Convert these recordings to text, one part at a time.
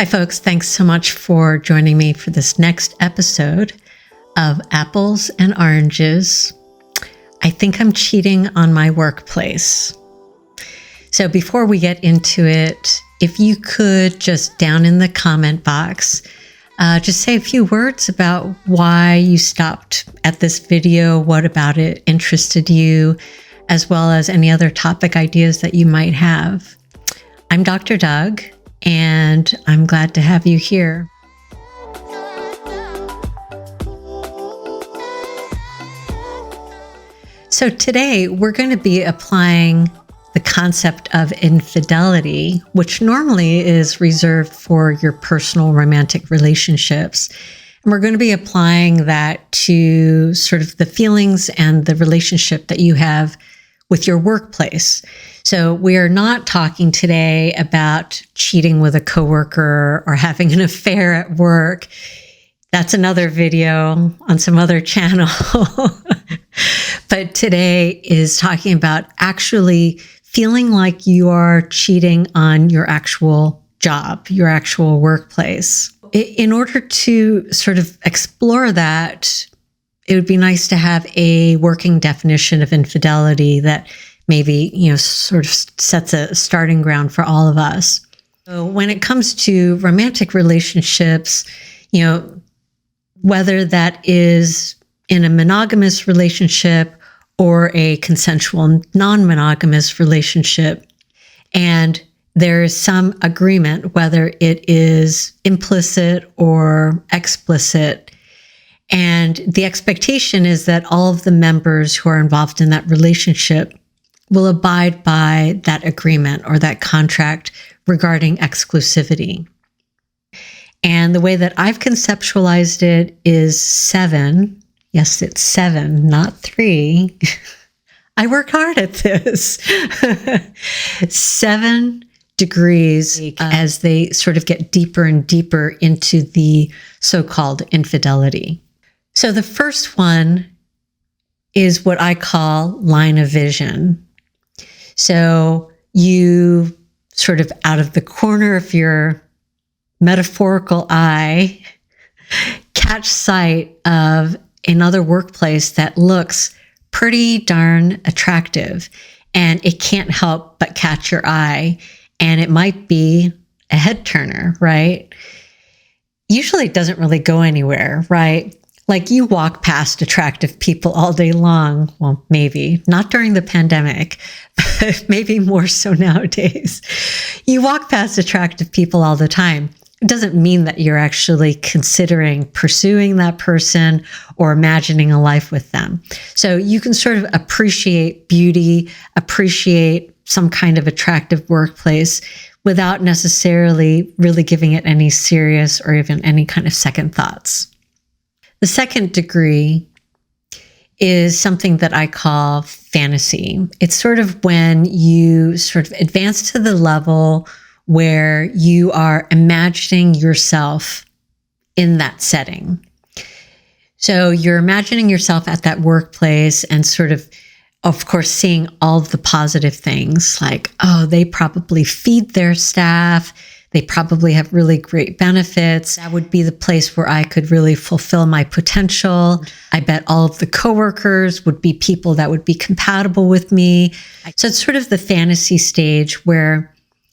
Hi, folks. Thanks so much for joining me for this next episode of Apples and Oranges. I think I'm cheating on my workplace. So before we get into it, if you could just down in the comment box, just say a few words about why you stopped at this video, what about it interested you, as well as any other topic ideas that you might have. I'm Dr. Doug, and I'm glad to have you here. So today we're going to be applying the concept of infidelity, which normally is reserved for your personal romantic relationships. And we're going to be applying that to sort of the feelings and the relationship that you have with your workplace. So we are not talking today about cheating with a coworker or having an affair at work. That's another video on some other channel. But today is talking about actually feeling like you are cheating on your actual job, your actual workplace. In order to sort of explore that, it would be nice to have a working definition of infidelity that maybe, sort of sets a starting ground for all of us. So when it comes to romantic relationships, whether that is in a monogamous relationship or a consensual non-monogamous relationship, and there is some agreement, whether it is implicit or explicit, and the expectation is that all of the members who are involved in that relationship will abide by that agreement or that contract regarding exclusivity. And the way that I've conceptualized it is 7. Yes, it's 7, not 3. I worked hard at this. 7 degrees as they sort of get deeper and deeper into the so-called infidelity. So the first one is what I call line of vision. So you sort of out of the corner of your metaphorical eye catch sight of another workplace that looks pretty darn attractive, and it can't help but catch your eye, and it might be a head turner, right? Usually it doesn't really go anywhere, right? Like you walk past attractive people all day long. Well, maybe not during the pandemic, but maybe more so nowadays. You walk past attractive people all the time. It doesn't mean that you're actually considering pursuing that person or imagining a life with them. So you can sort of appreciate beauty, appreciate some kind of attractive workplace without necessarily really giving it any serious or even any kind of second thoughts. The second degree is something that I call fantasy. It's sort of when you sort of advance to the level where you are imagining yourself in that setting. So you're imagining yourself at that workplace and sort of course, seeing all of the positive things like, oh, they probably feed their staff. They probably have really great benefits. That would be the place where I could really fulfill my potential. I bet all of the coworkers would be people that would be compatible with me. So it's sort of the fantasy stage where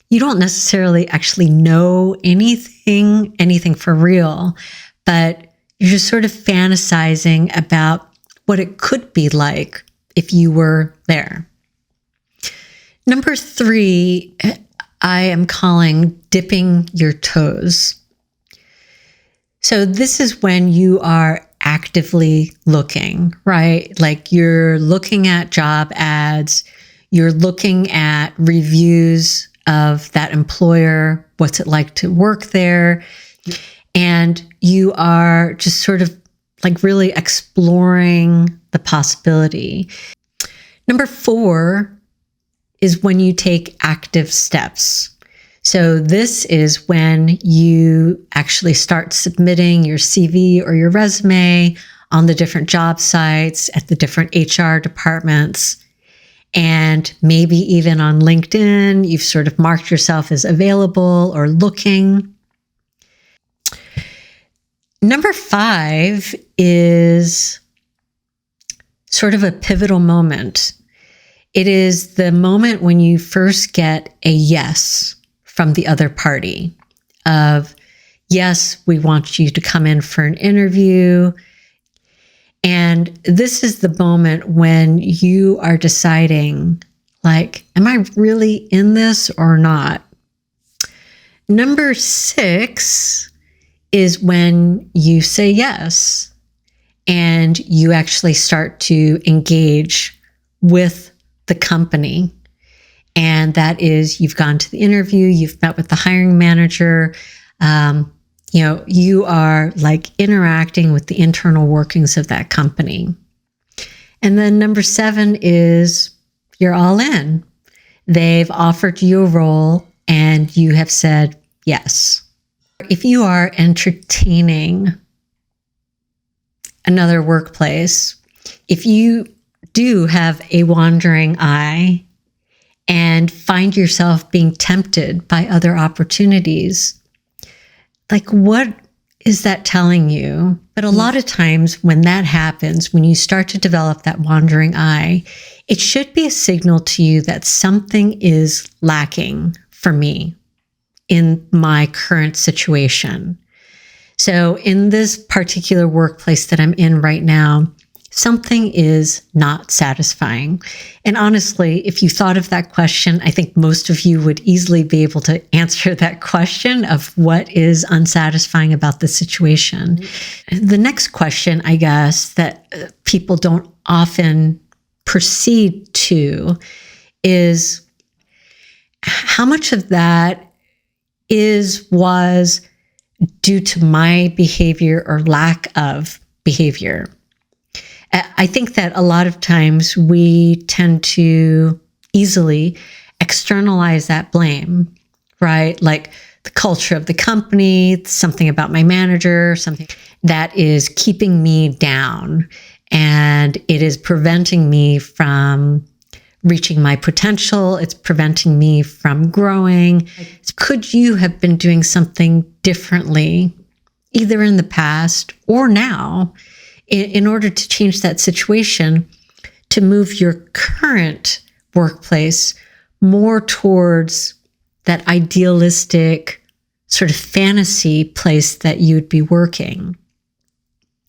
you don't necessarily actually know anything for real, but you're just sort of fantasizing about what it could be like if you were there. Number 3, I am calling dipping your toes. So this is when you are actively looking, right? Like you're looking at job ads, you're looking at reviews of that employer, what's it like to work there, and you are just sort of like really exploring the possibility. Number 4 is when you take active steps. So this is when you actually start submitting your CV or your resume on the different job sites at the different HR departments. And maybe even on LinkedIn, you've sort of marked yourself as available or looking. Number 5 is sort of a pivotal moment. It is the moment when you first get a yes from the other party of, yes, we want you to come in for an interview. And this is the moment when you are deciding, like, am I really in this or not? Number 6 is when you say yes and you actually start to engage with the company. And that is, you've gone to the interview, you've met with the hiring manager, you are like interacting with the internal workings of that company. And then number 7 is you're all in. They've offered you a role and you have said yes. If you are entertaining another workplace, if you do have a wandering eye and find yourself being tempted by other opportunities, like, what is that telling you? But a lot of times when that happens, when you start to develop that wandering eye, it should be a signal to you that something is lacking for me in my current situation. So in this particular workplace that I'm in right now, something is not satisfying. And honestly, if you thought of that question, I think most of you would easily be able to answer that question of what is unsatisfying about the situation. The next question, I guess, that people don't often proceed to is, how much of that was due to my behavior or lack of behavior? I think that a lot of times we tend to easily externalize that blame, right? Like the culture of the company, something about my manager, something that is keeping me down, and it is preventing me from reaching my potential. It's preventing me from growing. Could you have been doing something differently, either in the past or now, in order to change that situation, to move your current workplace more towards that idealistic sort of fantasy place that you'd be working?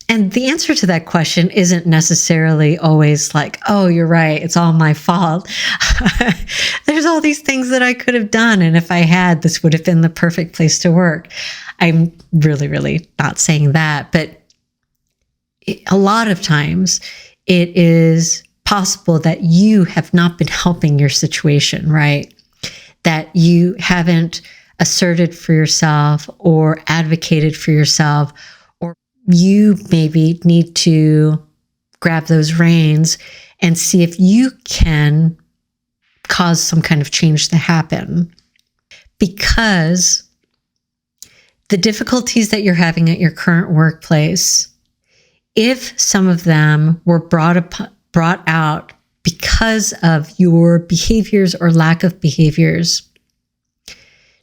And the answer to that question isn't necessarily always like, oh, you're right, it's all my fault. There's all these things that I could have done, and if I had, this would have been the perfect place to work. I'm really, really not saying that, but a lot of times it is possible that you have not been helping your situation, right? That you haven't asserted for yourself or advocated for yourself, or you maybe need to grab those reins and see if you can cause some kind of change to happen. Because the difficulties that you're having at your current workplace, if some of them were brought out because of your behaviors or lack of behaviors,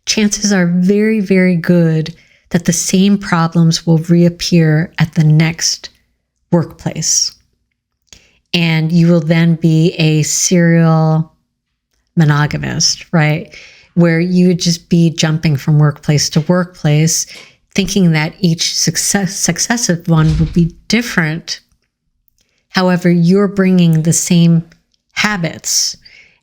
chances are very, very good that the same problems will reappear at the next workplace. And you will then be a serial monogamist, right? Where you would just be jumping from workplace to workplace, thinking that each successive one will be different. However, you're bringing the same habits.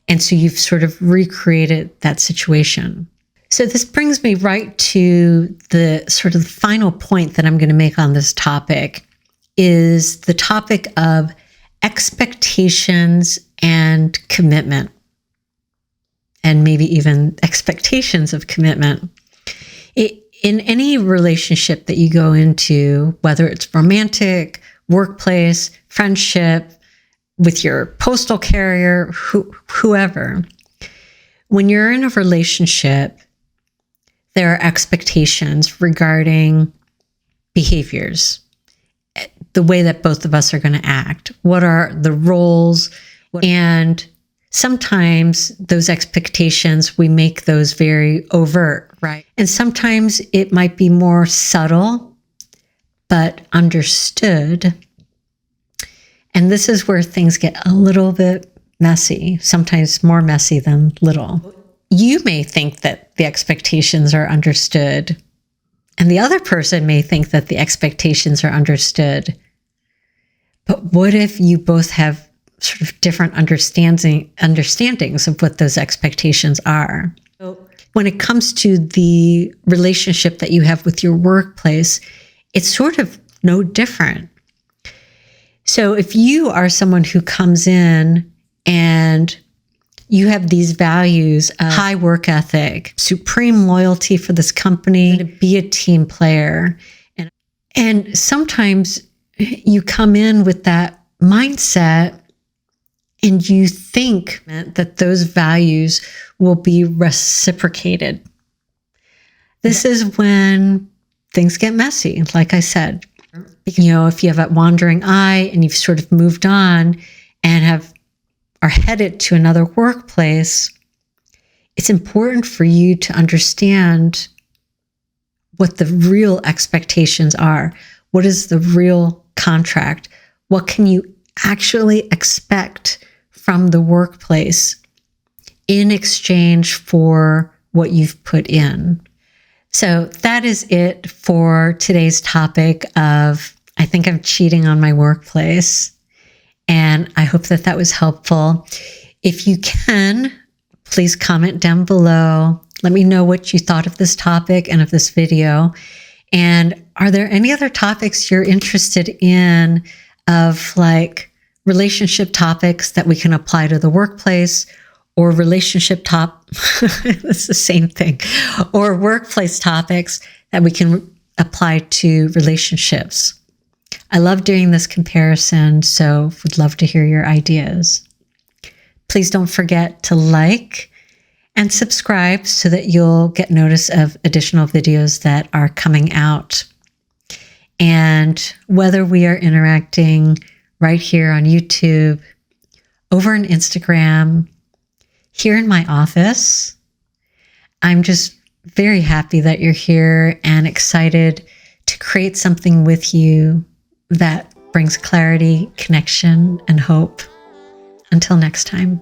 And so you've sort of recreated that situation. So this brings me right to the sort of final point that I'm going to make on this topic, is the topic of expectations and commitment, and maybe even expectations of commitment. In any relationship that you go into, whether it's romantic, workplace, friendship, with your postal carrier, whoever, when you're in a relationship, there are expectations regarding behaviors, the way that both of us are going to act. What are the roles? And sometimes those expectations, we make those very overt, right? And sometimes it might be more subtle, but understood. And this is where things get a little bit messy, sometimes more messy than little. You may think that the expectations are understood, and the other person may think that the expectations are understood. But what if you both have sort of different understandings of what those expectations are? When it comes to the relationship that you have with your workplace, it's sort of no different. So if you are someone who comes in and you have these values of high work ethic, supreme loyalty for this company, to be a team player, and sometimes you come in with that mindset and you think that those values will be reciprocated. This is when things get messy, like I said. You know, if you have a wandering eye and you've sort of moved on and are headed to another workplace, it's important for you to understand what the real expectations are. What is the real contract? What can you actually expect from the workplace in exchange for what you've put in? So that is it for today's topic of, I think I'm cheating on my workplace. And I hope that that was helpful. If you can, please comment down below. Let me know what you thought of this topic and of this video. And are there any other topics you're interested in, of like relationship topics that we can apply to the workplace, or relationship it's the same thing, or workplace topics that we can apply to relationships? I love doing this comparison, so would love to hear your ideas. Please don't forget to like and subscribe so that you'll get notice of additional videos that are coming out. And whether we are interacting right here on YouTube, over on Instagram, here in my office, I'm just very happy that you're here and excited to create something with you that brings clarity, connection, and hope. Until next time.